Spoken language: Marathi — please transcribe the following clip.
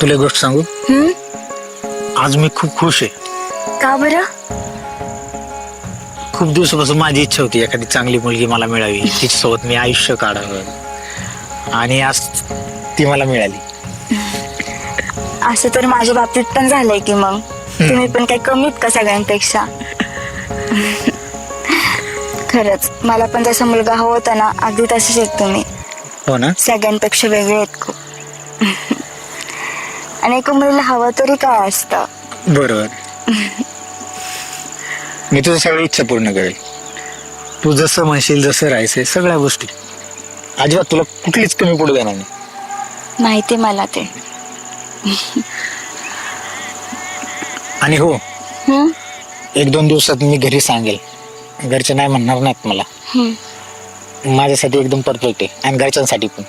तुला एक गोष्ट सांगू, आज मी खूप खुश आहे. का बरं? खूप दिवसापासून माझी इच्छा होती एखादी चांगली मुलगी मला मिळावी, तिच्यासोबत मी आयुष्य काढावं, आणि आज ती मला मिळाली. असं तर माझ्या बाबतीत पण झालंय की मग तुम्ही पण काही कमीत का सगळ्यांपेक्षा? खरंच मला पण जसा मुलगा हवा होता ना, अगदी तसेच आहेत तुम्ही. हो ना? सगळ्यांपेक्षा वेगळे आहेत खूप. आणि एका मुलीला हवं तरी काय असतं. बरोबर. मी तुझं सगळी इच्छा पूर्ण करेल. तू जसं म्हणशील, जसं राहायचंय, सगळ्या गोष्टी. अजिबात तुला कुठलीच कमी पडू देणार नाही. माहिती मला ते. आणि हो, हम्म? 1-2 दिवसात मी घरी सांगेल. घरचे नाही म्हणणार नाहीत मला. माझ्यासाठी एकदम परफेक्ट आहे आणि घरच्यांसाठी पण.